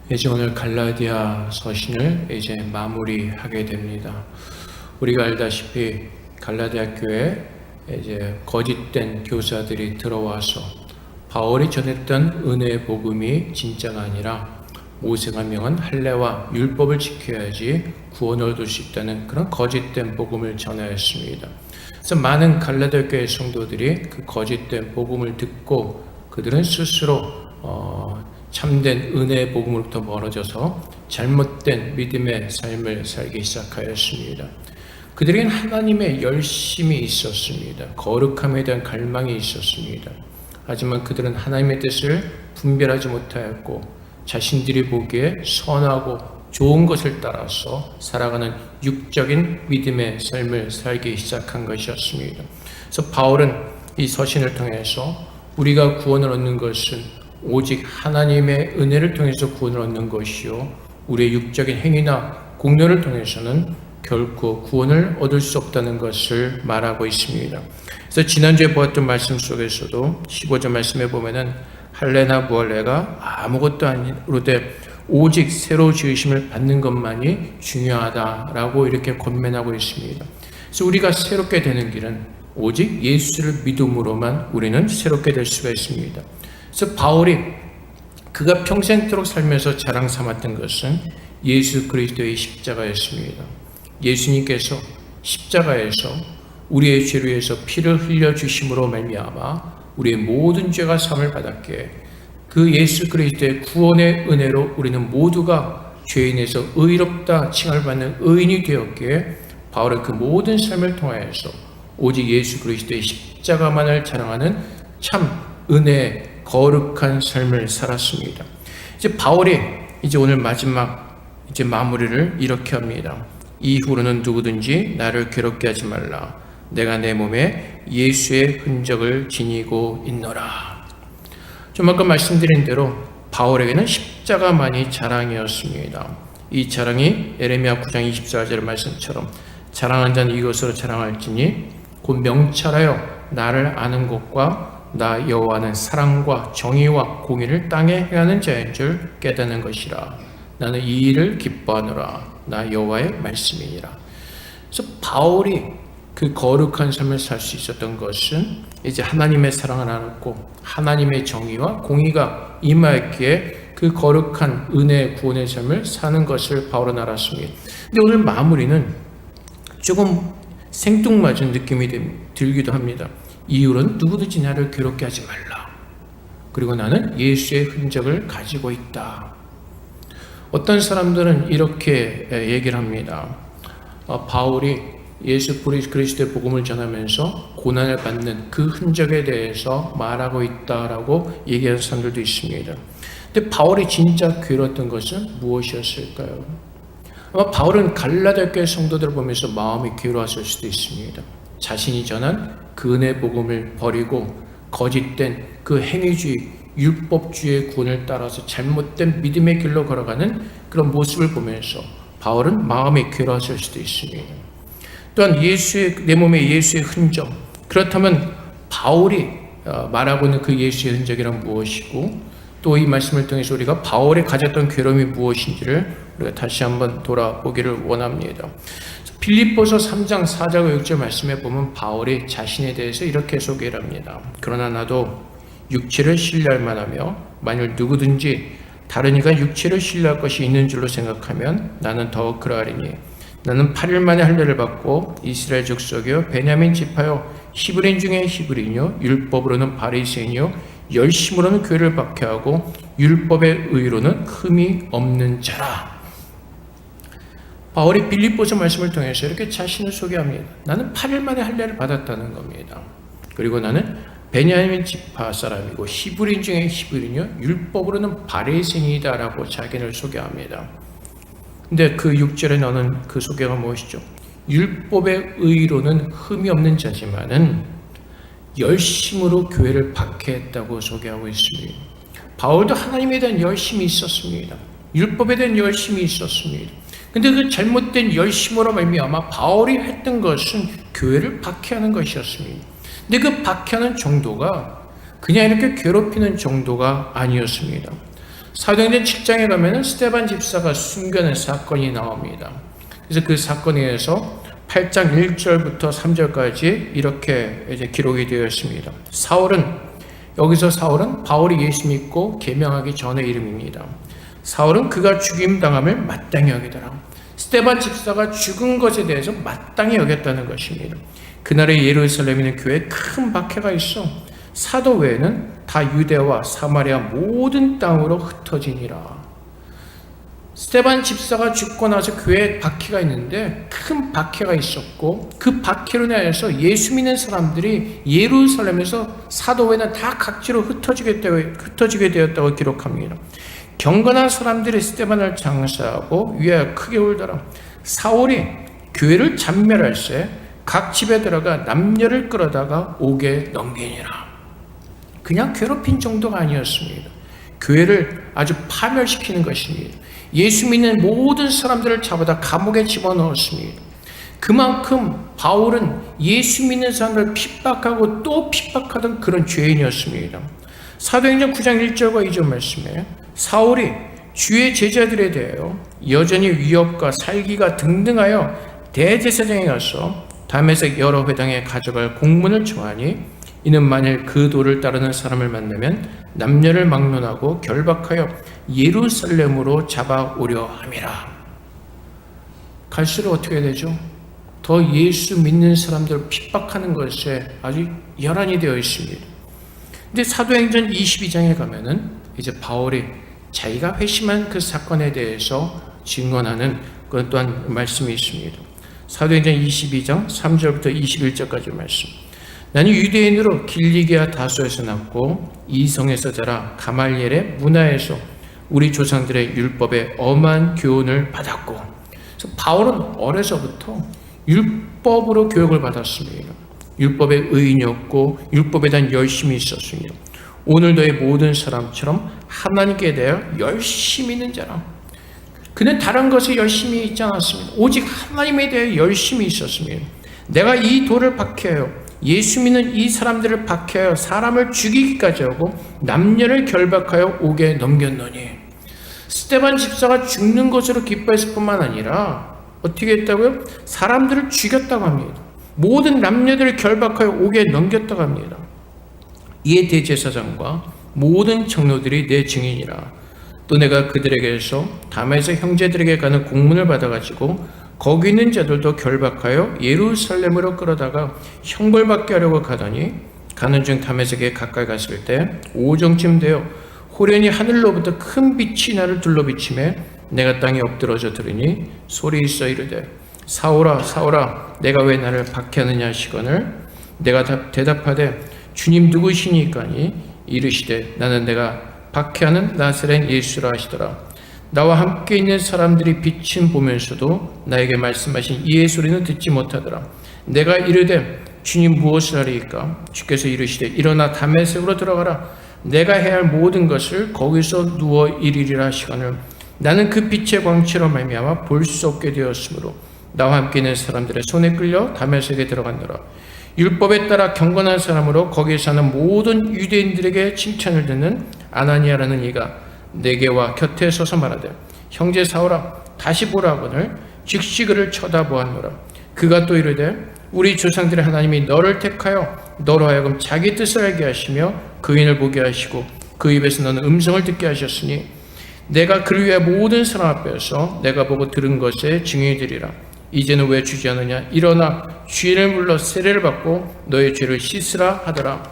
이제 오늘 갈라디아 서신을 이제 마무리하게 됩니다. 우리가 알다시피 갈라디아 교회에 이제 거짓된 교사들이 들어와서 바울이 전했던 은혜의 복음이 진짜가 아니라 모세가 명한 할례와 율법을 지켜야지 구원을 얻을 수 있다는 그런 거짓된 복음을 전하였습니다. 그래서 많은 갈라디아 교회 성도들이 그 거짓된 복음을 듣고 그들은 스스로 참된 은혜의 복음으로부터 멀어져서 잘못된 믿음의 삶을 살기 시작하였습니다. 그들에겐 하나님의 열심이 있었습니다. 거룩함에 대한 갈망이 있었습니다. 하지만 그들은 하나님의 뜻을 분별하지 못하였고 자신들이 보기에 선하고 좋은 것을 따라서 살아가는 육적인 믿음의 삶을 살기 시작한 것이었습니다. 그래서 바울은 이 서신을 통해서 우리가 구원을 얻는 것은 오직 하나님의 은혜를 통해서 구원을 얻는 것이요 우리의 육적인 행위나 공로를 통해서는 결코 구원을 얻을 수 없다는 것을 말하고 있습니다. 그래서 지난주에 보았던 말씀 속에서도 15절 말씀에 보면은 할례나 무할례가 아무것도 아니로되 오직 새로 지으심을 받는 것만이 중요하다라고 이렇게 권면하고 있습니다. 그래서 우리가 새롭게 되는 길은 오직 예수를 믿음으로만 우리는 새롭게 될 수가 있습니다. 그래서 바울이 그가 평생토록 살면서 자랑 삼았던 것은 예수 그리스도의 십자가였습니다. 예수님께서 십자가에서 우리의 죄를 위해서 피를 흘려 주심으로 말미암아 우리의 모든 죄가 사함을 받았기에 그 예수 그리스도의 구원의 은혜로 우리는 모두가 죄인에서 의롭다 칭을 받는 의인이 되었기에 바울은 그 모든 삶을 통하여서 오직 예수 그리스도의 십자가만을 자랑하는 참 은혜의 거룩한 삶을 살았습니다. 이제 바울이 이제 오늘 마지막 이제 마무리를 이렇게 합니다. 이후로는 누구든지 나를 괴롭게 하지 말라. 내가 내 몸에 예수의 흔적을 지니고 있노라. 좀 아까 말씀드린 대로 바울에게는 십자가만이 자랑이었습니다. 이 자랑이 에레미야 9장 24절 말씀처럼 자랑한 자는 이것으로 자랑할지니 곧 명철하여 나를 아는 것과 나 여호와는 사랑과 정의와 공의를 땅에 행하는 자인 줄 깨닫는 것이라. 나는 이 일을 기뻐하노라. 나 여호와의 말씀이니라. 그래서 바울이 그 거룩한 삶을 살 수 있었던 것은 이제 하나님의 사랑을 알았고 하나님의 정의와 공의가 임하였기에 그 거룩한 은혜의 구원의 삶을 사는 것을 바울은 알았습니다. 근데 오늘 마무리는 조금 생뚱맞은 느낌이 들기도 합니다. 이유는 누구든지 나를 괴롭게 하지 말라. 그리고 나는 예수의 흔적을 가지고 있다. 어떤 사람들은 이렇게 얘기를 합니다. 바울이 예수 그리스도의 복음을 전하면서 고난을 받는 그 흔적에 대해서 말하고 있다라고 얘기하는 사람들도 있습니다. 근데 바울이 진짜 괴로웠던 것은 무엇이었을까요? 아마 바울은 갈라디아 교회 성도들을 보면서 마음이 괴로웠을 수도 있습니다. 자신이 전한 그 은혜 복음을 버리고 거짓된 그 행위주의, 율법주의의 구원을 따라서 잘못된 믿음의 길로 걸어가는 그런 모습을 보면서 바울은 마음이 괴로웠을 수도 있습니다. 또한 내 몸에 예수의 흔적, 그렇다면 바울이 말하고 있는 그 예수의 흔적이란 무엇이고 또 이 말씀을 통해서 우리가 바울이 가졌던 괴로움이 무엇인지를 우리가 다시 한번 돌아보기를 원합니다. 빌립보서 3장 4절과 6절 말씀에 보면 바울이 자신에 대해서 이렇게 소개를 합니다. 그러나 나도 육체를 신뢰할 만하며 만일 누구든지 다른 이가 육체를 신뢰할 것이 있는 줄로 생각하면 나는 더욱 그러하리니 나는 8일 만에 할례를 받고 이스라엘 족속이요 베냐민 지파요 히브리인 중에 히브리인이요 율법으로는 바리새인이요 열심으로는 교회를 박해하고 율법의 의로는 흠이 없는 자라. 바울이 빌립보서 말씀을 통해서 이렇게 자신을 소개합니다. 나는 8일 만에 할례를 받았다는 겁니다. 그리고 나는 베냐민 지파 사람이고 히브리인 중에 히브리인이요 율법으로는 바리새인이다라고 자기를 소개합니다. 근데 그 6절에 나오는 그 소개가 무엇이죠? 율법의 의로는 흠이 없는 자지만은 열심으로 교회를 박해했다고 소개하고 있습니다. 바울도 하나님에 대한 열심이 있었습니다. 율법에 대한 열심이 있었습니다. 근데 그 잘못된 열심으로 말미암아 바울이 했던 것은 교회를 박해하는 것이었습니다. 근데 그 박해하는 정도가 그냥 이렇게 괴롭히는 정도가 아니었습니다. 사도행전 7장에 가면은 스데반 집사가 순교하는 사건이 나옵니다. 그래서 그 사건에 의해서 8장 1절부터 3절까지 이렇게 이제 기록이 되어 있습니다. 여기서 사울은 바울이 예수 믿고 계명하기 전의 이름입니다. 사울은 그가 죽임당함을 마땅히 여기더라. 스데반 집사가 죽은 것에 대해서 마땅히 여겼다는 것입니다. 그날의 예루살렘에 있는 교회에 큰 박해가 있어 사도 외에는 다 유대와 사마리아 모든 땅으로 흩어지니라. 스데반 집사가 죽고 나서 교회에 박해가 있는데 큰 박해가 있었고 그 박해로 인해서 예수 믿는 사람들이 예루살렘에서 사도 외에는 다 각지로 흩어지게 되었다고 기록합니다. 경건한 사람들이 스데반을 장사하고 위하여 크게 울더라. 사울이 교회를 잔멸할세 각 집에 들어가 남녀를 끌어다가 옥에 넘기니라. 그냥 괴롭힌 정도가 아니었습니다. 교회를 아주 파멸시키는 것입니다. 예수 믿는 모든 사람들을 잡아다 감옥에 집어넣었습니다. 그만큼 바울은 예수 믿는 사람들을 핍박하고 또 핍박하던 그런 죄인이었습니다. 사도행전 9장 1절과 2절 말씀에 사울이 주의 제자들에 대하여 여전히 위협과 살기가 등등하여 대제사장에 가서 다메섹 여러 회당에 가져갈 공문을 청하니 이는 만일 그 도를 따르는 사람을 만나면 남녀를 막론하고 결박하여 예루살렘으로 잡아오려 함이라. 갈수록 어떻게 되죠? 더 예수 믿는 사람들을 핍박하는 것에 아주 열한이 되어 있습니다. 근데 사도행전 22장에 가면은 이제 바울이 자기가 회심한 그 사건에 대해서 증언하는 그런 또한 말씀이 있습니다. 사도행전 22장 3절부터 21절까지 말씀. 나는 유대인으로 길리기아 다소에서 났고 이성에서 자라 가말리엘의 문화에서 우리 조상들의 율법에 엄한 교훈을 받았고. 그래서 바울은 어려서부터 율법으로 교육을 받았습니다. 율법의 의인이었고 율법에 대한 열심이 있었습니다. 오늘 너의 모든 사람처럼 하나님께 대하여 열심히 있는 자라. 그는 다른 것에 열심히 있지 않았습니다. 오직 하나님에 대해 열심히 있었습니다. 내가 이 돌을 박해하여 예수 믿는 이 사람들을 박해하여 사람을 죽이기까지 하고 남녀를 결박하여 옥에 넘겼노니. 스데반 집사가 죽는 것으로 기뻐했을 뿐만 아니라 어떻게 했다고요? 사람들을 죽였다고 합니다. 모든 남녀들을 결박하여 옥에 넘겼다고 합니다. 이에 대제사장과 모든 장로들이 내 증인이라. 또 내가 그들에게서 다메섹 형제들에게 가는 공문을 받아가지고 거기 있는 자들도 결박하여 예루살렘으로 끌어다가 형벌받게 하려고 가더니 가는 중 다메섹에 가까이 갔을 때 오정쯤 되어 호련히 하늘로부터 큰 빛이 나를 둘러비치매 내가 땅에 엎드러져 들으니 소리 있어 이르되 사울아 사울아 내가 왜 나를 박해하느냐 하시거늘 내가 대답하되 주님 누구시니까니 이르시되 나는 내가 박해하는 나사렛 예수라 하시더라. 나와 함께 있는 사람들이 빛은 보면서도 나에게 말씀하신 이의 소리는 듣지 못하더라. 내가 이르되 주님 무엇을 하리이까? 주께서 이르시되 일어나 다메섹으로 들어가라. 내가 해야 할 모든 것을 거기서 누워 이르리라 하시거늘 나는 그 빛의 광채로 말미암아 볼 수 없게 되었으므로 나와 함께 있는 사람들의 손에 끌려 다메섹에 들어간더라. 율법에 따라 경건한 사람으로 거기에 사는 모든 유대인들에게 칭찬을 듣는 아나니아라는 이가 내게와 곁에 서서 말하되 형제 사울아 다시 보라거늘 즉시 그를 쳐다보았노라. 그가 또 이르되 우리 조상들의 하나님이 너를 택하여 너로 하여금 자기 뜻을 알게 하시며 그인을 보게 하시고 그 입에서 너는 음성을 듣게 하셨으니 내가 그를 위해 모든 사람 앞에서 내가 보고 들은 것에 증인이 되리라. 이제는 왜 주지 않느냐? 일어나 죄를 물러 세례를 받고 너의 죄를 씻으라 하더라.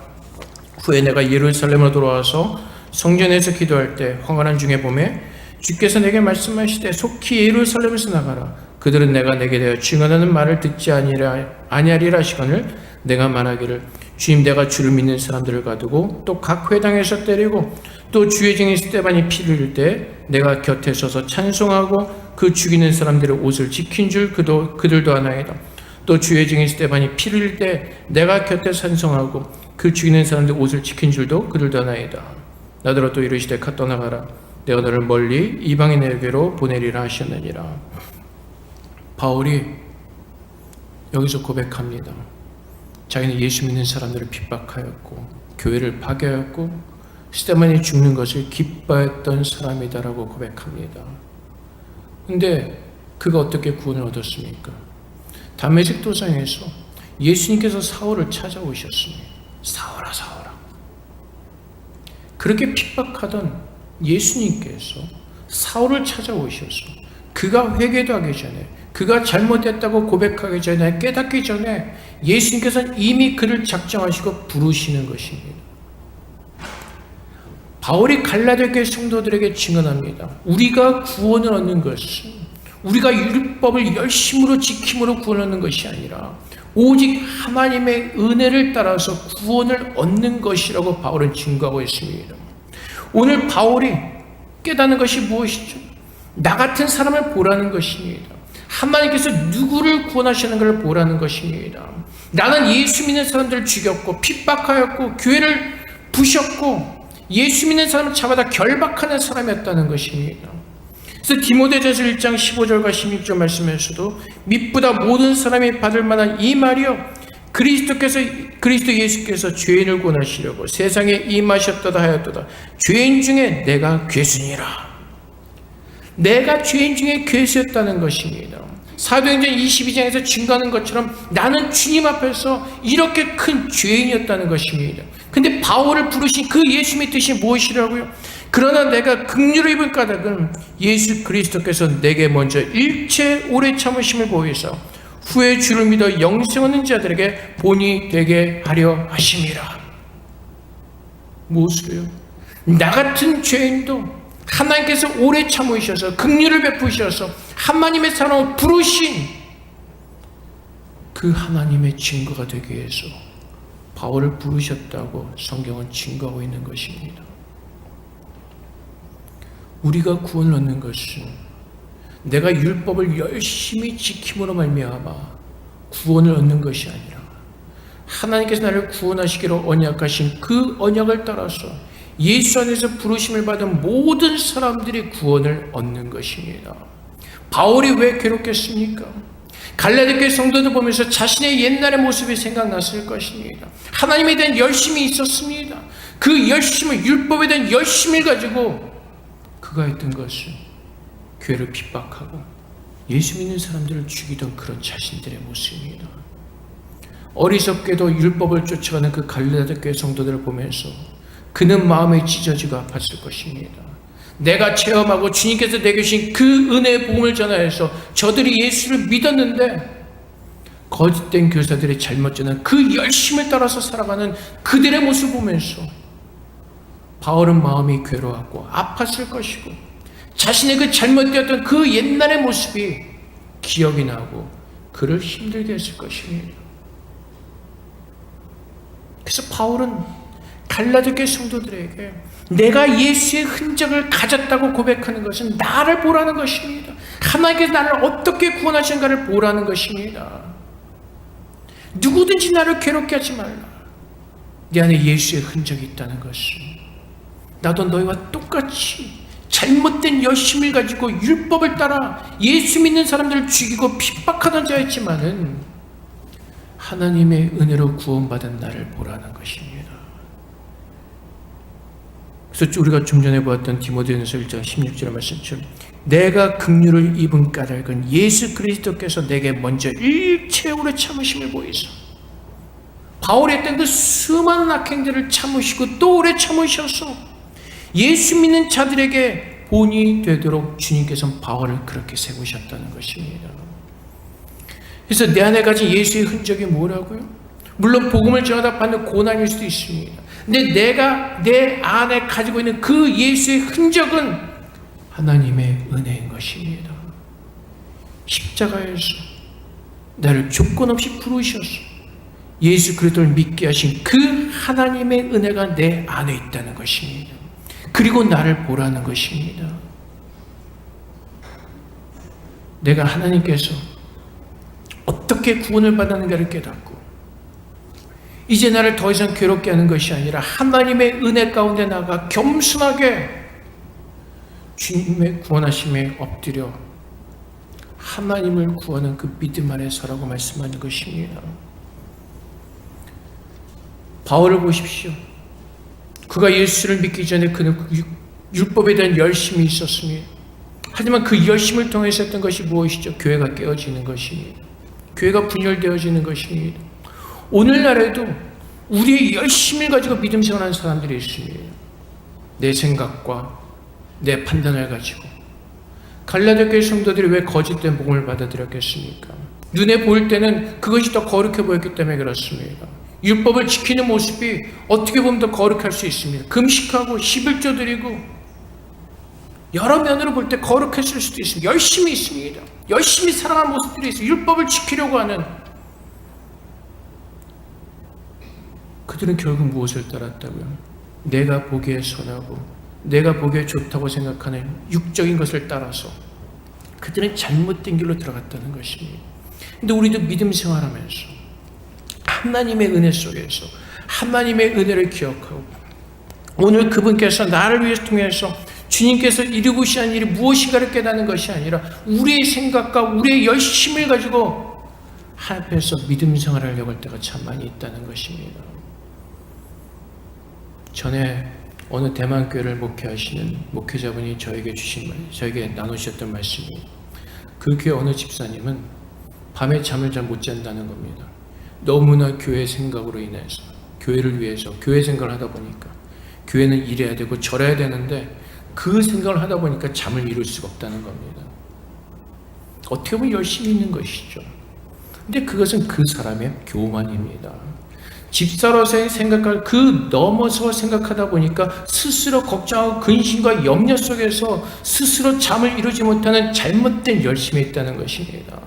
후에 내가 예루살렘으로 돌아와서 성전에서 기도할 때 황홀한 중에 보매 주께서 내게 말씀하시되 속히 예루살렘에서 나가라. 그들은 내가 내게 대하여 증언하는 말을 듣지 아니하리라 하시거늘 내가 말하기를 주님 내가 주를 믿는 사람들을 가두고 또 각 회당에서 때리고 또 주의 증인 스데반이 피를 흘릴 때 내가 곁에 서서 찬송하고 그 죽이는 사람들의 옷을 지킨 줄 그들도 아나이다. 또 주의 증인 스데반이 피를 흘릴 때 내가 곁에 찬송하고 그 죽이는 사람들의 옷을 지킨 줄도 그들도 아나이다. 나더러 또 이르시되 가 떠나가라. 내가 너를 멀리 이방인에게로 보내리라 하셨느니라. 바울이 여기서 고백합니다. 자기는 예수 믿는 사람들을 핍박하였고 교회를 파괴하였고 스데반이 죽는 것을 기뻐했던 사람이다라고 고백합니다. 근데 그가 어떻게 구원을 얻었습니까? 다메섹 도상에서 예수님께서 사울을 찾아오셨습니다. 사울아, 사울아. 그렇게 핍박하던 예수님께서 사울을 찾아오셔서 그가 회개도 하기 전에, 그가 잘못했다고 고백하기 전에, 깨닫기 전에 예수님께서는 이미 그를 작정하시고 부르시는 것입니다. 바울이 갈라디아 교회 성도들에게 증언합니다. 우리가 구원을 얻는 것은 우리가 율법을 열심으로 지킴으로 구원을 얻는 것이 아니라 오직 하나님의 은혜를 따라서 구원을 얻는 것이라고 바울은 증거하고 있습니다. 오늘 바울이 깨닫는 것이 무엇이죠? 나 같은 사람을 보라는 것입니다. 하나님께서 누구를 구원하시는 것을 보라는 것입니다. 나는 예수 믿는 사람들을 죽였고 핍박하였고 교회를 부셨고 예수 믿는 사람을 잡아다 결박하는 사람이었다는 것입니다. 그래서 디모데전서 1장 15절과 16절 말씀에서도 mit보다 모든 사람이 받을 만한 이 말이요 그리스도 예수께서 죄인을 구원하시려고 세상에 임하셨도다 하였도다. 죄인 중에 내가 괴순이라. 내가 죄인 중에 괴수였다는 것입니다. 사도행전 22장에서 증거하는 것처럼 나는 주님 앞에서 이렇게 큰 죄인이었다는 것입니다. 근데 바울을 부르신 그 예수님의 뜻이 무엇이라고요? 그러나 내가 긍휼을 입은 까닭은 예수 그리스도께서 내게 먼저 일체 오래 참으심을 보이사 후에 주를 믿어 영생 얻는 자들에게 본이 되게 하려 하심이라. 무엇을요? 나 같은 죄인도 하나님께서 오래 참으셔서 긍휼을 베푸셔서 하나님의 사랑을 부르신 그 하나님의 증거가 되기 위해서 바울을 부르셨다고 성경은 증거하고 있는 것입니다. 우리가 구원을 얻는 것은 내가 율법을 열심히 지킴으로 말미암아 구원을 얻는 것이 아니라 하나님께서 나를 구원하시기로 언약하신 그 언약을 따라서 예수 안에서 부르심을 받은 모든 사람들이 구원을 얻는 것입니다. 바울이 왜 괴롭겠습니까? 갈라디아 교회 성도들 보면서 자신의 옛날의 모습이 생각났을 것입니다. 하나님에 대한 열심이 있었습니다. 그 열심을, 율법에 대한 열심을 가지고 그가 했던 것은 교회를 핍박하고 예수 믿는 사람들을 죽이던 그런 자신들의 모습입니다. 어리석게도 율법을 쫓아가는 그 갈라디아 교회 성도들을 보면서 그는 마음이 찢어지고 아팠을 것입니다. 내가 체험하고 주님께서 내게 주신 그 은혜의 복음을 전하여서 저들이 예수를 믿었는데 거짓된 교사들의 잘못 전한 그 열심을 따라서 살아가는 그들의 모습을 보면서 바울은 마음이 괴로웠고 아팠을 것이고 자신의 그 잘못되었던 그 옛날의 모습이 기억이 나고 그를 힘들게 했을 것입니다. 그래서 바울은 갈라디아 교회 성도들에게 내가 예수의 흔적을 가졌다고 고백하는 것은 나를 보라는 것입니다. 하나님께서 나를 어떻게 구원하신가를 보라는 것입니다. 누구든지 나를 괴롭게 하지 말라. 내 안에 예수의 흔적이 있다는 것은 나도 너희와 똑같이 잘못된 열심을 가지고 율법을 따라 예수 믿는 사람들을 죽이고 핍박하던 자였지만은 하나님의 은혜로 구원받은 나를 보라는 것입니다. 그래서 우리가 좀 전에 보았던 디모데전서 1장 16절 말씀처럼 내가 긍휼을 입은 까닭은 예수 그리스도께서 내게 먼저 일체 오래 참으심을 보이소. 바울이 했던 그 수많은 악행들을 참으시고 또 오래 참으셔서 예수 믿는 자들에게 본이 되도록 주님께서는 바울을 그렇게 세우셨다는 것입니다. 그래서 내 안에 가진 예수의 흔적이 뭐라고요? 물론 복음을 전하다 받는 고난일 수도 있습니다. 근데 내가 내 안에 가지고 있는 그 예수의 흔적은 하나님의 은혜인 것입니다. 십자가에서 나를 조건 없이 부르셔서 예수 그리스도를 믿게 하신 그 하나님의 은혜가 내 안에 있다는 것입니다. 그리고 나를 보라는 것입니다. 내가 하나님께서 어떻게 구원을 받았는가를 깨닫고 이제 나를 더 이상 괴롭게 하는 것이 아니라 하나님의 은혜 가운데 나가 겸손하게 주님의 구원하심에 엎드려 하나님을 구하는 그 믿음 안에 서라고 말씀하는 것입니다. 바울을 보십시오. 그가 예수를 믿기 전에 그는 율법에 대한 열심이 있었습니다. 하지만 그 열심을 통해서 했던 것이 무엇이죠? 교회가 깨어지는 것입니다. 교회가 분열되어지는 것입니다. 오늘날에도 우리의 열심을 가지고 믿음 생활하는 사람들이 있습니다. 내 생각과 내 판단을 가지고. 갈라디아 교회 성도들이 왜 거짓된 복음을 받아들였겠습니까? 눈에 보일 때는 그것이 더 거룩해 보였기 때문에 그렇습니다. 율법을 지키는 모습이 어떻게 보면 더 거룩할 수 있습니다. 금식하고 11조 드리고 여러 면으로 볼 때 거룩했을 수도 있습니다. 열심히 있습니다. 열심히 살아가는 모습들이 있어요. 율법을 지키려고 하는. 그들은 결국 무엇을 따랐다고요? 내가 보기에 선하고 내가 보기에 좋다고 생각하는 육적인 것을 따라서 그들은 잘못된 길로 들어갔다는 것입니다. 근데 우리도 믿음 생활하면서 하나님의 은혜 속에서 하나님의 은혜를 기억하고 오늘 그분께서 나를 위해서 통해서 주님께서 이루고자 하는 일이 무엇인가를 깨닫는 것이 아니라 우리의 생각과 우리의 열심을 가지고 하나님 앞에서 믿음 생활을 하려고 할 때가 참 많이 있다는 것입니다. 전에 어느 대만 교회를 목회하시는 목회자분이 저에게 나누셨던 말씀이, 그 교회 어느 집사님은 밤에 잠을 잘 못 잔다는 겁니다. 너무나 교회 생각으로 인해서, 교회를 위해서 교회 생각을 하다 보니까 교회는 이래야 되고 저래야 되는데 그 생각을 하다 보니까 잠을 이룰 수가 없다는 겁니다. 어떻게 보면 열심히 있는 것이죠. 근데 그것은 그 사람의 교만입니다. 집사로서의 생각을 그 넘어서 생각하다 보니까 스스로 걱정하고 근심과 염려 속에서 스스로 잠을 이루지 못하는 잘못된 열심이 있다는 것입니다.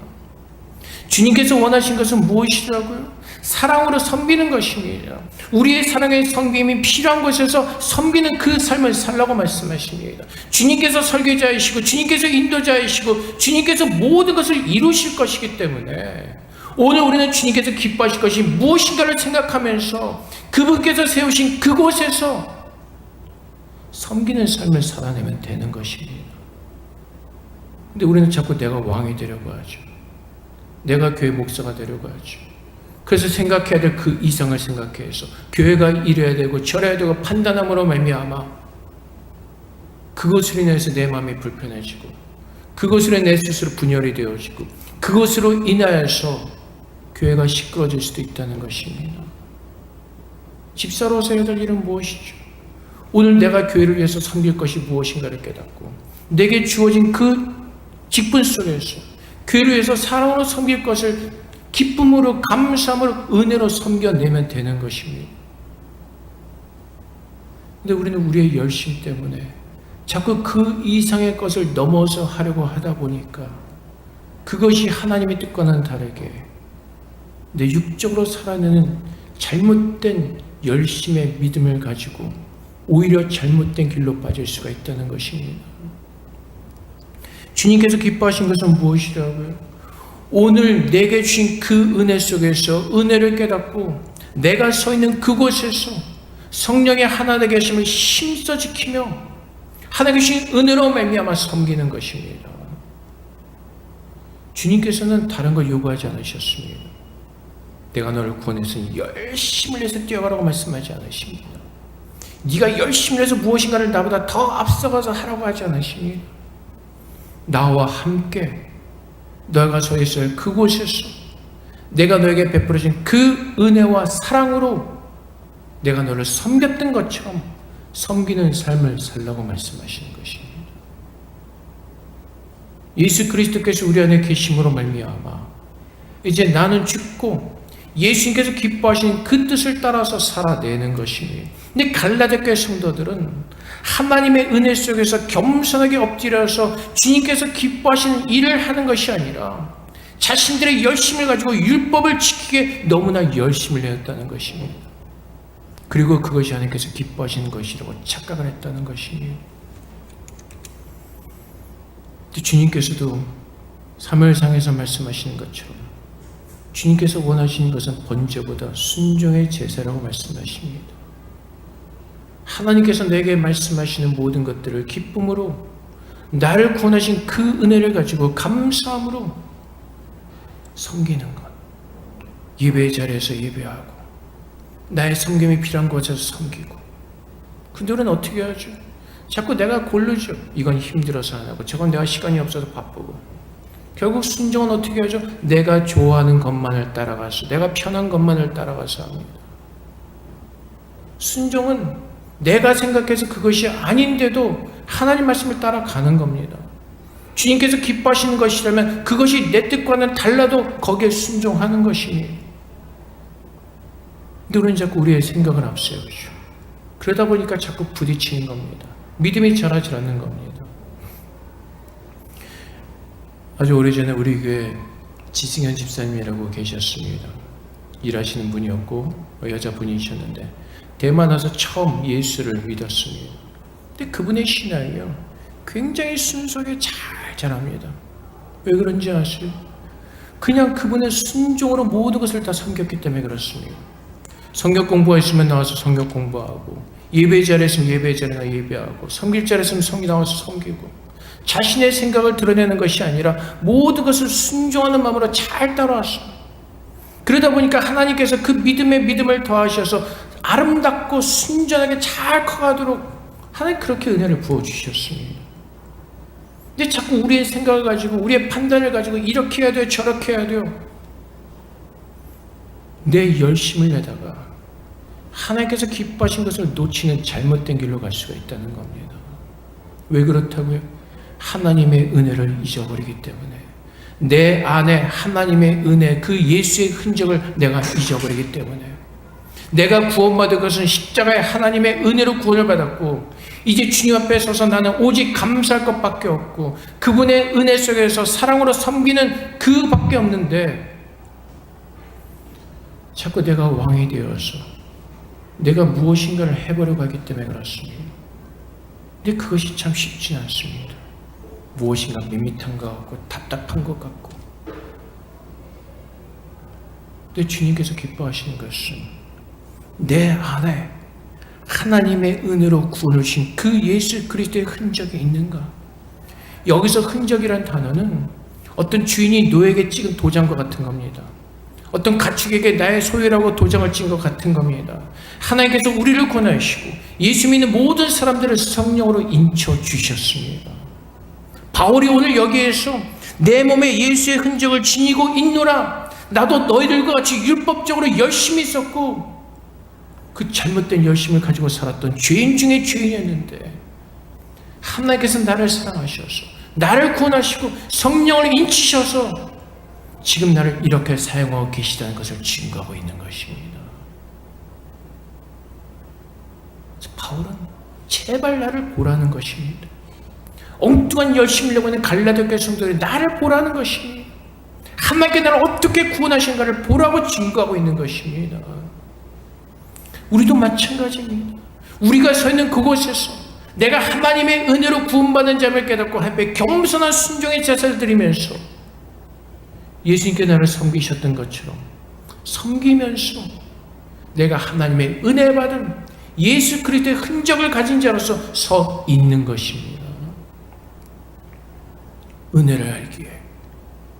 주님께서 원하신 것은 무엇이라고요? 사랑으로 섬기는 것입니다. 우리의 사랑의 섬김이 필요한 곳에서 섬기는 그 삶을 살라고 말씀하십니다. 주님께서 설계자이시고 주님께서 인도자이시고 주님께서 모든 것을 이루실 것이기 때문에 오늘 우리는 주님께서 기뻐하실 것이 무엇인가를 생각하면서 그분께서 세우신 그곳에서 섬기는 삶을 살아내면 되는 것입니다. 근데 우리는 자꾸 내가 왕이 되려고 하죠. 내가 교회 목사가 되려고 하죠. 그래서 생각해야 될 그 이상을 생각해서 교회가 이래야 되고 저래야 되고 판단함으로 말미암아 그것으로 인해서 내 마음이 불편해지고 그것으로 내 스스로 분열이 되어지고 그것으로 인하여서 교회가 시끄러질 수도 있다는 것입니다. 집사로서 해야 될 일은 무엇이죠? 오늘 내가 교회를 위해서 섬길 것이 무엇인가를 깨닫고 내게 주어진 그 직분 속에서 교회를 위해서 사랑으로 섬길 것을 기쁨으로 감사함으로 은혜로 섬겨내면 되는 것입니다. 근데 우리는 우리의 열심 때문에 자꾸 그 이상의 것을 넘어서 하려고 하다 보니까 그것이 하나님의 뜻과는 다르게 내 육적으로 살아내는 잘못된 열심의 믿음을 가지고 오히려 잘못된 길로 빠질 수가 있다는 것입니다. 주님께서 기뻐하신 것은 무엇이라고요? 오늘 내게 주신 그 은혜 속에서 은혜를 깨닫고 내가 서 있는 그곳에서 성령의 하나 되게 하심을 힘써 지키며 하나님께 주신 은혜로 말미암아 섬기는 것입니다. 주님께서는 다른 걸 요구하지 않으셨습니다. 내가 너를 구원해서 열심을 해서 뛰어가라고 말씀하지 않으십니다. 네가 열심을 해서 무엇인가를 나보다 더 앞서가서 하라고 하지 않으십니다. 나와 함께 너가 서 있을 그곳에서 내가 너에게 베풀어진 그 은혜와 사랑으로 내가 너를 섬겼던 것처럼 섬기는 삶을 살라고 말씀하시는 것입니다. 예수 그리스도께서 우리 안에 계심으로 말미암아 이제 나는 죽고 예수님께서 기뻐하시는 그 뜻을 따라서 살아내는 것입니다. 근데 갈라디아 교회 성도들은 하나님의 은혜 속에서 겸손하게 엎드려서 주님께서 기뻐하시는 일을 하는 것이 아니라 자신들의 열심을 가지고 율법을 지키기에 너무나 열심을 내었다는 것입니다. 그리고 그것이 하나님께서 기뻐하시는 것이라고 착각을 했다는 것입니다. 주님께서도 사무엘상에서 말씀하시는 것처럼 주님께서 원하시는 것은 번제보다 순종의 제사라고 말씀하십니다. 하나님께서 내게 말씀하시는 모든 것들을 기쁨으로 나를 구원하신 그 은혜를 가지고 감사함으로 섬기는 것, 예배의 자리에서 예배하고 나의 섬김이 필요한 곳에서 섬기고 근데 우리는 어떻게 하죠? 자꾸 내가 고르죠. 이건 힘들어서 안 하고, 저건 내가 시간이 없어서 바쁘고. 결국 순종은 어떻게 하죠? 내가 좋아하는 것만을 따라가서, 내가 편한 것만을 따라가서 합니다. 순종은 내가 생각해서 그것이 아닌데도 하나님 말씀을 따라가는 겁니다. 주님께서 기뻐하시는 것이라면 그것이 내 뜻과는 달라도 거기에 순종하는 것입니다. 근데 우리는 자꾸 우리의 생각을 앞세우죠. 그러다 보니까 자꾸 부딪히는 겁니다. 믿음이 자라지 않는 겁니다. 아주 오래전에 우리 교회 지승현 집사님이라고 계셨습니다. 일하시는 분이었고 여자분이셨는데 대만 와서 처음 예수를 믿었습니다. 근데 그분의 신앙이요, 굉장히 순수하게 잘 자랍니다. 왜 그런지 아세요? 그냥 그분의 순종으로 모든 것을 다 섬겼기 때문에 그렇습니다. 성경 공부가 있으면 나와서 성경 공부하고, 예배 자리에 있으면 예배 자리에 예배하고, 섬길 자리에 있으면 성기 나와서 섬기고, 자신의 생각을 드러내는 것이 아니라 모든 것을 순종하는 마음으로 잘 따라왔습니다. 그러다 보니까 하나님께서 그 믿음에 믿음을 더하셔서 아름답고 순전하게 잘 커가도록 하나님 그렇게 은혜를 부어주셨습니다. 근데 자꾸 우리의 생각을 가지고, 우리의 판단을 가지고 이렇게 해야 돼요, 저렇게 해야 돼요, 내 열심을 내다가 하나님께서 기뻐하신 것을 놓치는 잘못된 길로 갈 수가 있다는 겁니다. 왜 그렇다고요? 하나님의 은혜를 잊어버리기 때문에, 내 안에 하나님의 은혜, 그 예수의 흔적을 내가 잊어버리기 때문에, 내가 구원받은 것은 십자가의 하나님의 은혜로 구원을 받았고, 이제 주님 앞에 서서 나는 오직 감사할 것밖에 없고, 그분의 은혜 속에서 사랑으로 섬기는 그 밖에 없는데, 자꾸 내가 왕이 되어서 내가 무엇인가를 해보려고 하기 때문에 그렇습니다. 근데 그것이 참 쉽지 않습니다. 무엇인가 밋밋한 것 같고 답답한 것 같고. 근데 주님께서 기뻐하시는 것은 내 안에 하나님의 은혜로 구원을 주신 그 예수 그리스도의 흔적이 있는가? 여기서 흔적이란 단어는 어떤 주인이 노예에게 찍은 도장과 같은 겁니다. 어떤 가축에게 나의 소유라고 도장을 찍은 것 같은 겁니다. 하나님께서 우리를 권하시고 예수 믿는 모든 사람들을 성령으로 인쳐 주셨습니다. 바울이 오늘 여기에서 내 몸에 예수의 흔적을 지니고 있노라, 나도 너희들과 같이 율법적으로 열심히 있었고 그 잘못된 열심을 가지고 살았던 죄인 중에 죄인이었는데, 하나님께서 나를 사랑하셔서 나를 구원하시고 성령을 인치셔서 지금 나를 이렇게 사용하고 계시다는 것을 증거하고 있는 것입니다. 바울은 제발 나를 보라는 것입니다. 엉뚱한 열심을 내고 있는 갈라디아 교회 성도들이 나를 보라는 것입니다. 하나님께 나를 어떻게 구원하신가를 보라고 증거하고 있는 것입니다. 우리도 마찬가지입니다. 우리가 서 있는 그곳에서 내가 하나님의 은혜로 구원받은 자를 깨닫고 하나님께 겸손한 순종의 제사를 드리면서 예수님께 나를 섬기셨던 것처럼 섬기면서 내가 하나님의 은혜 받은 예수 그리스도의 흔적을 가진 자로서 서 있는 것입니다. 은혜를 알기에,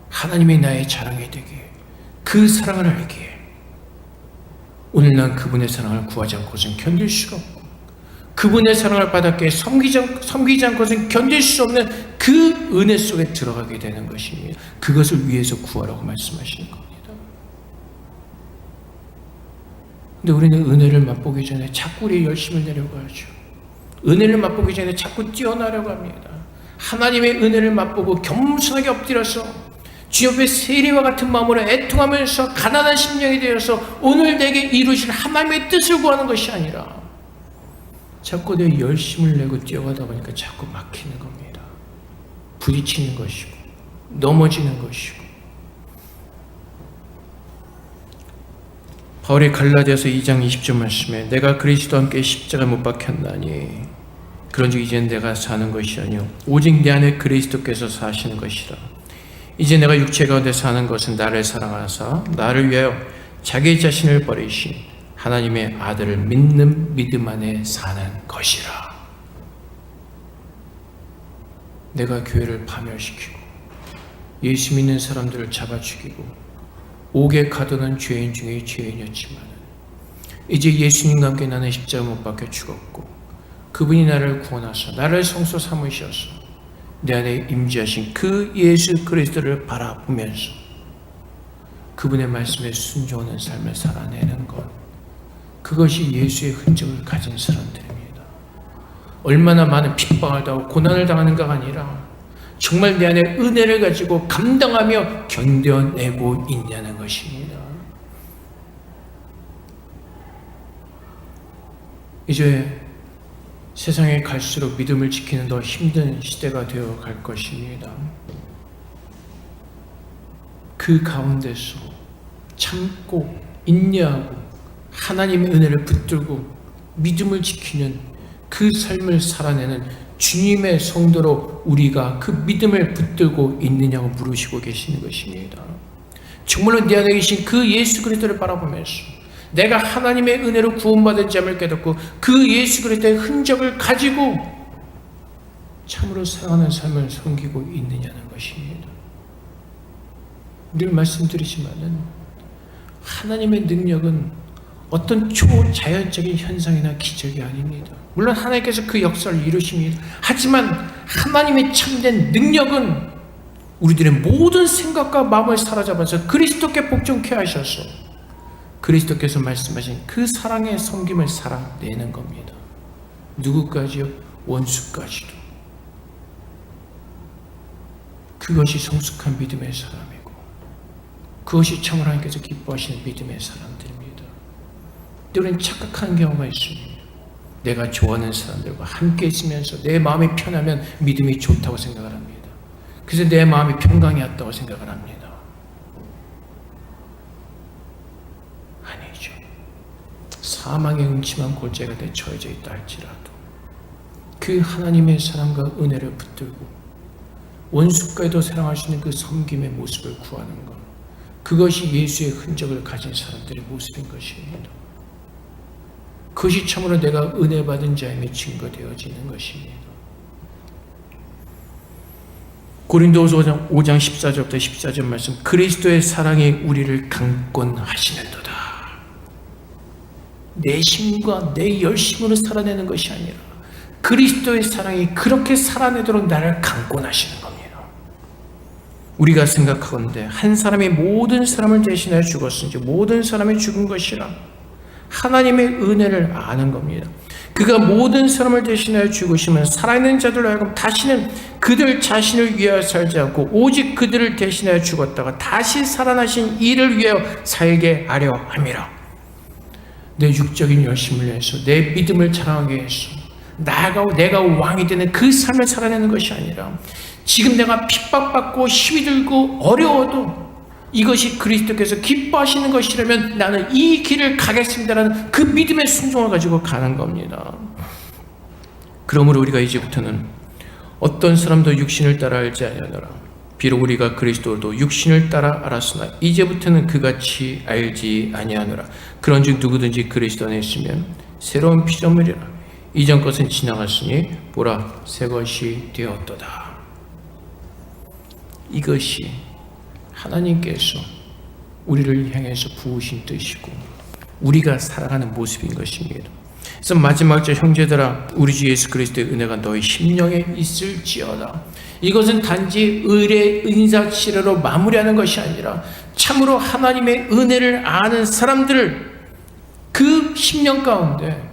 하나님이 나의 자랑이 되기에, 그 사랑을 알기에, 오늘 난 그분의 사랑을 구하지 않고서는 견딜 수가 없고, 그분의 사랑을 받았기에 섬기지 않고서는 견딜 수 없는 그 은혜 속에 들어가게 되는 것입니다. 그것을 위해서 구하라고 말씀하시는 겁니다. 근데 우리는 은혜를 맛보기 전에 자꾸 우리의 열심을 내려고 하죠. 은혜를 맛보기 전에 자꾸 뛰어나려고 합니다. 하나님의 은혜를 맛보고 겸손하게 엎드려서 주 옆에 세리와 같은 마음으로 애통하면서 가난한 심령이 되어서 오늘 내게 이루실 하나님의 뜻을 구하는 것이 아니라 자꾸 내 열심을 내고 뛰어가다 보니까 자꾸 막히는 겁니다. 부딪히는 것이고 넘어지는 것이고. 바울이 갈라디아서 2장 20절 말씀에 내가 그리스도와 함께 십자가에 못 박혔나니 그런즉 이제는 내가 사는 것이 아니요 오직 내 안에 그리스도께서 사시는 것이라. 이제 내가 육체 가운데 사는 것은 나를 사랑하사 나를 위하여 자기 자신을 버리신 하나님의 아들을 믿는 믿음 안에 사는 것이라. 내가 교회를 파멸시키고 예수 믿는 사람들을 잡아 죽이고 옥에 가두는 죄인 중에 죄인이었지만 이제 예수님과 함께 나는 십자가 못 박혀 죽었고 그분이 나를 구원하셔 나를 성소 삼으셔서 내 안에 임재하신 그 예수 그리스도를 바라보면서 그분의 말씀에 순종하는 삶을 살아내는 것, 그것이 예수의 흔적을 가진 사람들입니다. 얼마나 많은 핍박을 당하고 고난을 당하는가가 아니라 정말 내 안에 은혜를 가지고 감당하며 견뎌내고 있냐는 것입니다. 이제 세상에 갈수록 믿음을 지키는 더 힘든 시대가 되어 갈 것입니다. 그 가운데서 참고 인내하고 하나님의 은혜를 붙들고 믿음을 지키는 그 삶을 살아내는 주님의 성도로 우리가 그 믿음을 붙들고 있느냐고 물으시고 계시는 것입니다. 정말로 내 안에 계신 그 예수 그리스도를 바라보면서 내가 하나님의 은혜로 구원받은 자임을 깨닫고 그 예수 그리스도의 흔적을 가지고 참으로 사랑하는 삶을 섬기고 있느냐는 것입니다. 늘 말씀드리지만은 하나님의 능력은 어떤 초자연적인 현상이나 기적이 아닙니다. 물론 하나님께서 그 역사를 이루십니다. 하지만 하나님의 참된 능력은 우리들의 모든 생각과 마음을 사로잡아서 그리스도께 복종케 하셔서 그리스도께서 말씀하신 그 사랑의 섬김을 살아내는 겁니다. 누구까지요? 원수까지도. 그것이 성숙한 믿음의 사람이고 그것이 참으로 하나님께서 기뻐하시는 믿음의 사람들입니다. 때로는 착각하는 경우가 있습니다. 내가 좋아하는 사람들과 함께 있으면서 내 마음이 편하면 믿음이 좋다고 생각을 합니다. 그래서 내 마음이 평강이 왔다고 생각을 합니다. 아니죠. 사망의 음침한 골짜기가 처해져 있다 할지라도 그 하나님의 사랑과 은혜를 붙들고 원수까지도 사랑하시는 그 섬김의 모습을 구하는 것, 그것이 예수의 흔적을 가진 사람들의 모습인 것입니다. 그것이 참으로 내가 은혜 받은 자임이 증거되어지는 것입니다. 고린도후서 5장 14절부터 14절 말씀, 그리스도의 사랑이 우리를 강권하시는도다. 내 힘과 내 열심으로 살아내는 것이 아니라 그리스도의 사랑이 그렇게 살아내도록 나를 강권하시는 겁니다. 우리가 생각하건대 한 사람이 모든 사람을 대신하여 죽었으니 모든 사람이 죽은 것이라 하나님의 은혜를 아는 겁니다. 그가 모든 사람을 대신하여 죽으시면 살아있는 자들로 하여금 다시는 그들 자신을 위하여 살지 않고 오직 그들을 대신하여 죽었다가 다시 살아나신 이를 위하여 살게 하려 함이라. 내 육적인 열심을 위해서 내 믿음을 자랑하기 위해서 나아가고 내가 왕이 되는 그 삶을 살아내는 것이 아니라 지금 내가 핍박받고 시비 들고 어려워도 이것이 그리스도께서 기뻐하시는 것이라면 나는 이 길을 가겠습니다라는 그 믿음의 순종을 가지고 가는 겁니다. 그러므로 우리가 이제부터는 어떤 사람도 육신을 따라 알지 아니하노라. 비록 우리가 그리스도도 육신을 따라 알았으나 이제부터는 그같이 알지 아니하노라. 그런즉 누구든지 그리스도 안에 있으면 새로운 피조물이라. 이전 것은 지나갔으니 보라 새 것이 되었도다. 이것이 하나님께서 우리를 향해서 부으신 뜻이고 우리가 살아가는 모습인 것입니다. 그래서 마지막 절 형제들아 우리 주 예수 그리스도의 은혜가 너희 심령에 있을지어다. 이것은 단지 의례 인사치레로 마무리하는 것이 아니라 참으로 하나님의 은혜를 아는 사람들을 그 심령 가운데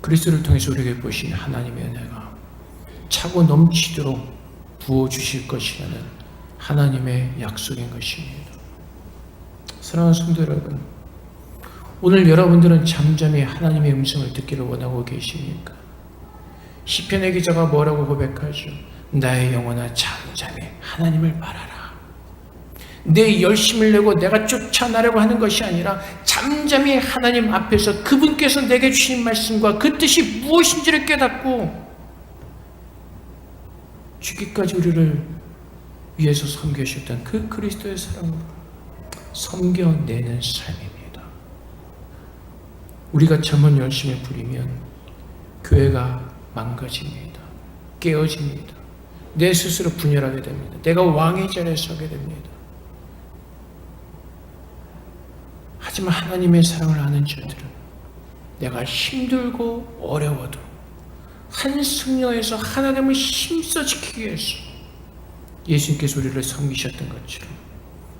그리스도를 통해서 우리에게 보신 하나님의 은혜가 차고 넘치도록 부어주실 것이라는 하나님의 약속인 것입니다. 사랑하는 성도 여러분, 오늘 여러분들은 잠잠히 하나님의 음성을 듣기를 원하고 계십니까? 시편의 기자가 뭐라고 고백하죠? 나의 영혼아 잠잠히 하나님을 바라라. 내 열심을 내고 내가 쫓아나려고 하는 것이 아니라 잠잠히 하나님 앞에서 그분께서 내게 주신 말씀과 그 뜻이 무엇인지를 깨닫고 죽기까지 우리를 위해서 섬겨주셨던 그 그리스도의 사랑으로 섬겨내는 삶입니다. 우리가 잠언 열심히 부리면 교회가 망가집니다. 깨어집니다. 내 스스로 분열하게 됩니다. 내가 왕의 자리에 서게 됩니다. 하지만 하나님의 사랑을 아는 자들은 내가 힘들고 어려워도 한 승려에서 하나님을 힘써 지키기 위해서 예수님께서 우리를 섬기셨던 것처럼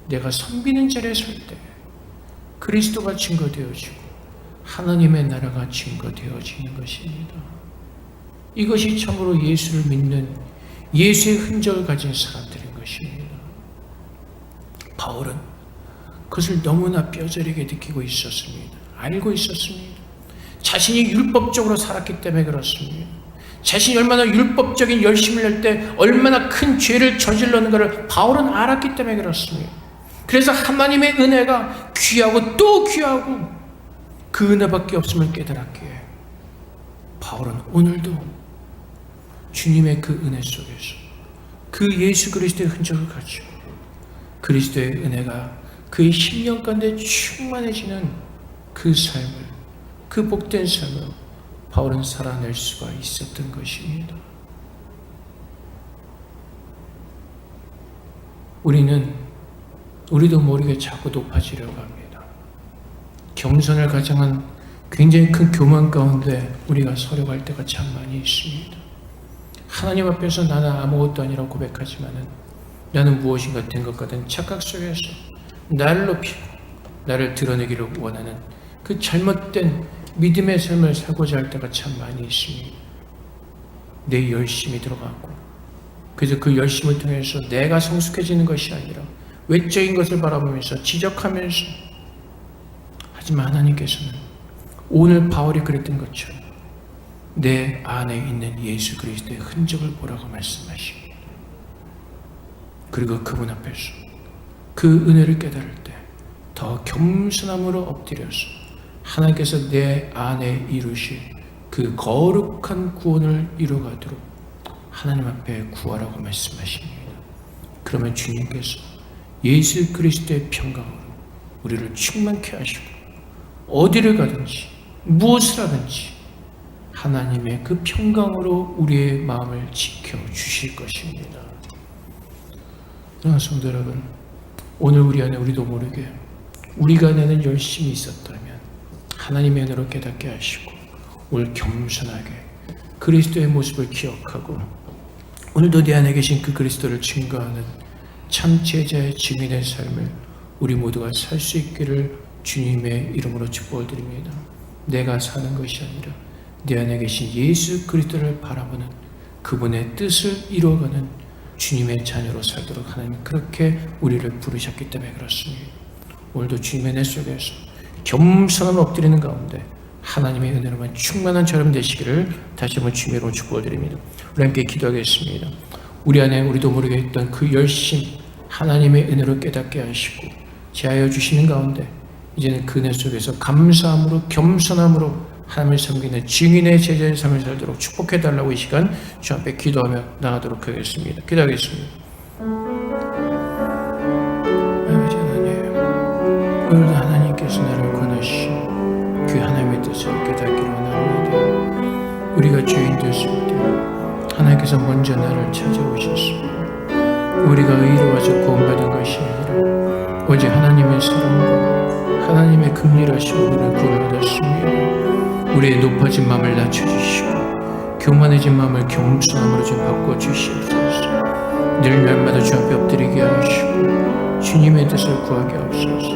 내가 섬기는 자리에 설 때 그리스도가 증거되어지고 하나님의 나라가 증거되어지는 것입니다. 이것이 참으로 예수를 믿는 예수의 흔적을 가진 사람들인 것입니다. 바울은 그것을 너무나 뼈저리게 느끼고 있었습니다. 알고 있었습니다. 자신이 율법적으로 살았기 때문에 그렇습니다. 자신이 얼마나 율법적인 열심을 낼 때 얼마나 큰 죄를 저질렀는가를 바울은 알았기 때문에 그렇습니다. 그래서 하나님의 은혜가 귀하고 또 귀하고 그 은혜밖에 없음을 깨달았기에 바울은 오늘도 주님의 그 은혜 속에서 그 예수 그리스도의 흔적을 가지고 그리스도의 은혜가 그의 심령 가운데 충만해지는 그 삶을, 그 복된 삶을 바울은 살아낼 수가 있었던 것입니다. 우리도 모르게 자꾸 높아지려고 합니다. 겸손을 가장한 굉장히 큰 교만 가운데 우리가 서려고 할 때가 참 많이 있습니다. 하나님 앞에서 나는 아무것도 아니라고 고백하지만은 나는 무엇인가 된 것 같은 착각 속에서 나를 높이고 나를 드러내기를 원하는 그 잘못된 믿음의 삶을 살고자 할 때가 참 많이 있습니다. 내 열심이 들어가고 그래서 그 열심을 통해서 내가 성숙해지는 것이 아니라 외적인 것을 바라보면서 지적하면서, 하지만 하나님께서는 오늘 바울이 그랬던 것처럼 내 안에 있는 예수 그리스도의 흔적을 보라고 말씀하십니다. 그리고 그분 앞에서 그 은혜를 깨달을 때 더 겸손함으로 엎드려서 하나님께서 내 안에 이루실 그 거룩한 구원을 이루가도록 하나님 앞에 구하라고 말씀하십니다. 그러면 주님께서 예수 그리스도의 평강으로 우리를 충만케 하시고 어디를 가든지 무엇을 하든지 하나님의 그 평강으로 우리의 마음을 지켜주실 것입니다. 성도 여러분, 오늘 우리 안에 우리도 모르게 우리가 내는 열심이 있었다면 하나님의 은혜로 깨닫게 하시고 오늘 겸손하게 그리스도의 모습을 기억하고 오늘도 내 안에 계신 그 그리스도를 증거하는 참 제자의 증인의 삶을 우리 모두가 살 수 있기를 주님의 이름으로 축복을 드립니다. 내가 사는 것이 아니라 내 안에 계신 예수 그리스도를 바라보는 그분의 뜻을 이루어가는 주님의 자녀로 살도록 하나님 그렇게 우리를 부르셨기 때문에 그렇습니다. 오늘도 주님의 내 속에서 겸손함을 엎드리는 가운데 하나님의 은혜로만 충만한 저럼 되시기를 다시 한번 주님의 이름으로 축복을 드립니다. 우리 함께 기도하겠습니다. 우리 안에 우리도 모르게 했던 그 열심 하나님의 은혜로 깨닫게 하시고 제하여 주시는 가운데 이제는 그 은혜 속에서 감사함으로 겸손함으로 하나님을 섬기는 증인의 제자의 삶을 살도록 축복해달라고 이 시간 주 앞에 기도하며 나가도록 하겠습니다. 기도하겠습니다. 아버지 하나님, 오늘도 하나님께서 나를 권하시 그 하나님의 뜻을 깨닫기를 원합니다. 우리가 죄인 됐을 때 하나님께서 먼저 나를 찾아오셨습니다. 우리가 의로워서 구원받은 것이 아니라 오직 하나님의 사랑과 하나님의 긍휼하심으로 우리를 구원받았습니다. 우리의 높아진 마음을 낮춰주시고 교만해진 마음을 겸손함으로 좀 바꿔주시옵소서. 늘 날마다 주 앞에 엎드리게 하시고 주님의 뜻을 구하게 하옵소서.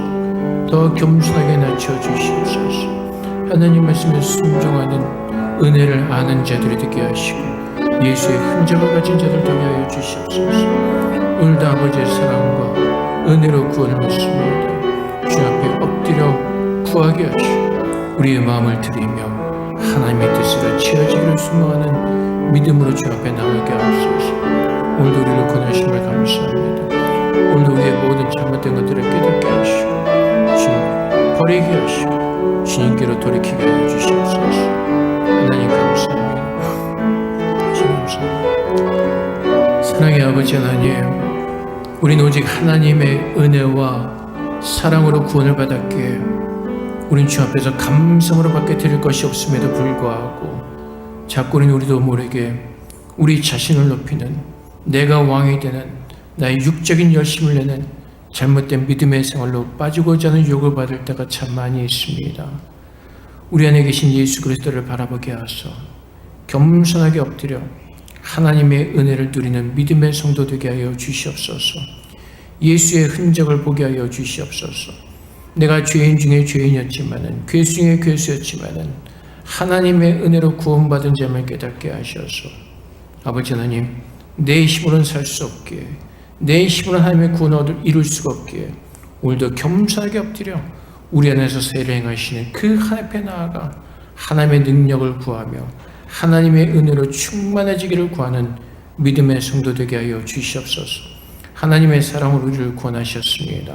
더 겸손하게 낮춰주시옵소서. 하나님 말씀에 순종하는 은혜를 아는 자들이 되게 하시고 예수의 흔적을 가진 자들 되게 하여 주시옵소서. 오늘도 아버지의 사랑과 은혜로 구원을 받습니다. 주 앞에 엎드려 구하게 하시고 우리의 마음을 드리며 하나님의 뜻으로 지어지기를 소망하는 믿음으로 주 앞에 나오게 하옵소서. 오늘도 우리를 권하심을 감사합니다. 오늘도 우리의 모든 잘못된 것들을 깨닫게 하시고 주님 버리게 하시고 주님께로 돌이키게 하여 주시옵소서. 하나님 감사합니다. 주님 감사합니다. 사랑의 아버지 하나님, 우리는 오직 하나님의 은혜와 사랑으로 구원을 받았기에 우린 주 앞에서 감성으로 밖에 드릴 것이 없음에도 불구하고 자꾸 우리도 모르게 우리 자신을 높이는 내가 왕이 되는 나의 육적인 열심을 내는 잘못된 믿음의 생활로 빠지고자 하는 유혹을 받을 때가 참 많이 있습니다. 우리 안에 계신 예수 그리스도를 바라보게 하소 겸손하게 엎드려 하나님의 은혜를 누리는 믿음의 성도 되게 하여 주시옵소서. 예수의 흔적을 보게 하여 주시옵소서. 내가 죄인 중에 죄인이었지만은 괴수 중에 괴수였지만은 하나님의 은혜로 구원받은 점을 깨닫게 하셔서 아버지 하나님, 내 힘으로는 살 수 없기에, 내 힘으로는 하나님의 구원을 이룰 수가 없기에 오늘도 겸손하게 엎드려 우리 안에서 세례 행하시는 그 하나님 앞에 나아가 하나님의 능력을 구하며 하나님의 은혜로 충만해지기를 구하는 믿음의 성도 되게 하여 주시옵소서. 하나님의 사랑으로 우리를 구원하셨습니다.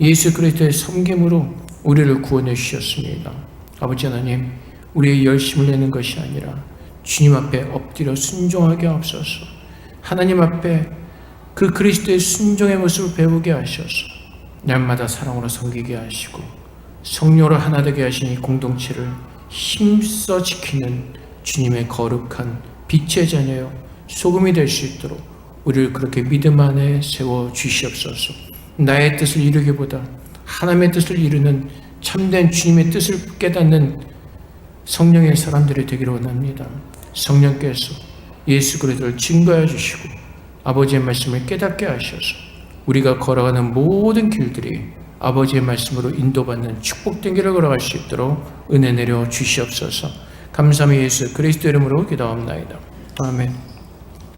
예수 그리스도의 섬김으로 우리를 구원해 주셨습니다. 아버지 하나님, 우리의 열심을 내는 것이 아니라 주님 앞에 엎드려 순종하게 하옵소서. 하나님 앞에 그 그리스도의 순종의 모습을 배우게 하셔서 날마다 사랑으로 섬기게 하시고 성령으로 하나 되게 하신 이 공동체를 힘써 지키는 주님의 거룩한 빛의 자녀요 소금이 될 수 있도록 우리를 그렇게 믿음 안에 세워 주시옵소서. 나의 뜻을 이루기보다 하나님의 뜻을 이루는 참된 주님의 뜻을 깨닫는 성령의 사람들이 되기를 원합니다. 성령께서 예수 그리스도를 증거해 주시고 아버지의 말씀을 깨닫게 하셔서 우리가 걸어가는 모든 길들이 아버지의 말씀으로 인도받는 축복된 길을 걸어갈 수 있도록 은혜 내려 주시옵소서. 감사함이 예수 그리스도 이름으로 기도합나이다. 아멘.